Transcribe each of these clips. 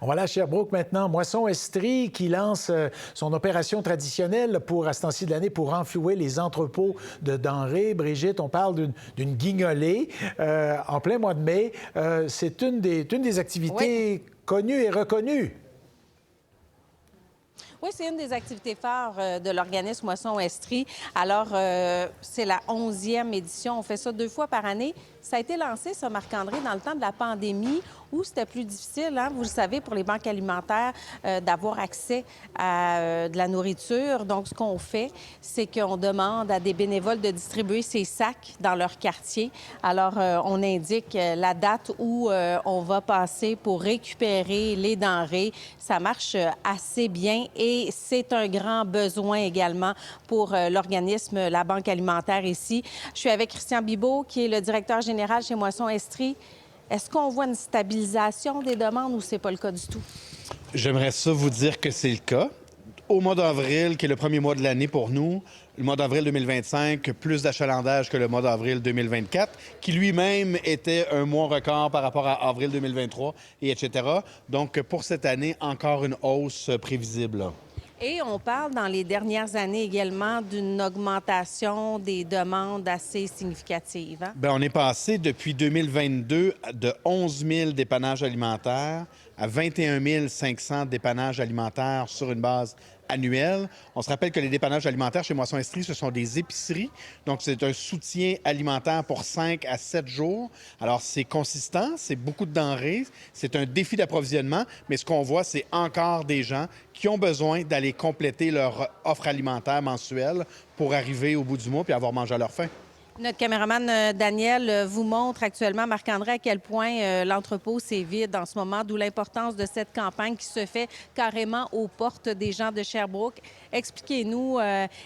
On va aller à Sherbrooke maintenant. Moisson Estrie qui lance son opération traditionnelle pour, à ce temps-ci de l'année, pour renflouer les entrepôts de denrées. Brigitte, on parle d'une guignolée en plein mois de mai. C'est une des activités connues et reconnues. Oui, c'est une des activités phares de l'organisme Moisson Estrie. Alors, c'est la 11e édition. On fait ça 2 fois par année. Ça a été lancé, ça, Marc-André, dans le temps de la pandémie où c'était plus difficile, hein, vous le savez, pour les banques alimentaires, d'avoir accès à de la nourriture. Donc, ce qu'on fait, c'est qu'on demande à des bénévoles de distribuer ces sacs dans leur quartier. Alors, on indique la date où on va passer pour récupérer les denrées. Ça marche assez bien et c'est un grand besoin également pour l'organisme, la Banque alimentaire ici. Je suis avec Christian Bibeau, qui est le directeur général chez Moisson Estrie. Est-ce qu'on voit une stabilisation des demandes ou c'est pas le cas du tout? J'aimerais ça vous dire que c'est le cas. Au mois d'avril, qui est le premier mois de l'année pour nous, le mois d'avril 2025, plus d'achalandage que le mois d'avril 2024, qui lui-même était un mois record par rapport à avril 2023, et etc. Donc, pour cette année, encore une hausse prévisible, là. Et on parle dans les dernières années également d'une augmentation des demandes assez significative. Hein? Bien, on est passé depuis 2022 de 11 000 dépannages alimentaires à 21 500 dépannages alimentaires sur une base annuelle. On se rappelle que les dépannages alimentaires chez Moisson Estrie, ce sont des épiceries. Donc, c'est un soutien alimentaire pour 5 à 7 jours. Alors, c'est consistant, c'est beaucoup de denrées, c'est un défi d'approvisionnement, mais ce qu'on voit, c'est encore des gens qui ont besoin d'aller compléter leur offre alimentaire mensuelle pour arriver au bout du mois puis avoir mangé à leur faim. Notre caméraman Daniel vous montre actuellement, Marc-André, à quel point l'entrepôt c'est vide en ce moment, d'où l'importance de cette campagne qui se fait carrément aux portes des gens de Sherbrooke. Expliquez-nous,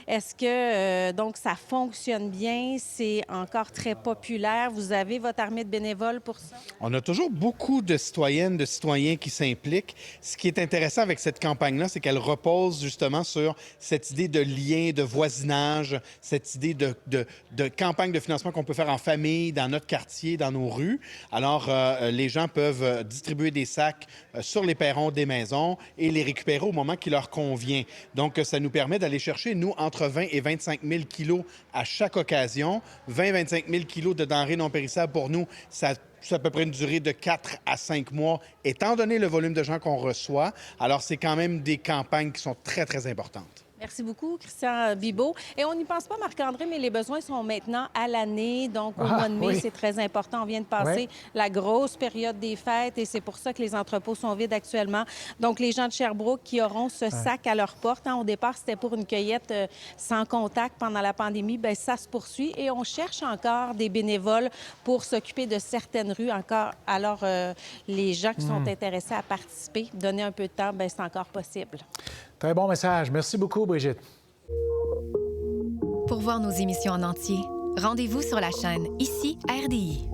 est-ce que donc ça fonctionne bien? C'est encore très populaire? Vous avez votre armée de bénévoles pour ça? On a toujours beaucoup de citoyennes, de citoyens qui s'impliquent. Ce qui est intéressant avec cette campagne-là, c'est qu'elle repose justement sur cette idée de lien, de voisinage, cette idée de campagne de financement qu'on peut faire en famille, dans notre quartier, dans nos rues. Alors, les gens peuvent distribuer des sacs sur les perrons des maisons et les récupérer au moment qui leur convient. Donc, ça nous permet d'aller chercher, nous, entre 20 et 25 000 kilos à chaque occasion. 20-25 000 kilos de denrées non périssables, pour nous, ça à peu près une durée de 4 à 5 mois, étant donné le volume de gens qu'on reçoit. Alors, c'est quand même des campagnes qui sont très, très importantes. Merci beaucoup, Christian Bibeau. Et on n'y pense pas, Marc-André, mais les besoins sont maintenant à l'année. Donc, au mois de mai, c'est très important. On vient de passer la grosse période des fêtes et c'est pour ça que les entrepôts sont vides actuellement. Donc, les gens de Sherbrooke qui auront ce sac à leur porte, hein, au départ, c'était pour une cueillette sans contact pendant la pandémie, bien, ça se poursuit et on cherche encore des bénévoles pour s'occuper de certaines rues encore. Alors, les gens qui sont intéressés à participer, donner un peu de temps, bien, c'est encore possible. Très bon message. Merci beaucoup, Brigitte. Pour voir nos émissions en entier, rendez-vous sur la chaîne Ici RDI.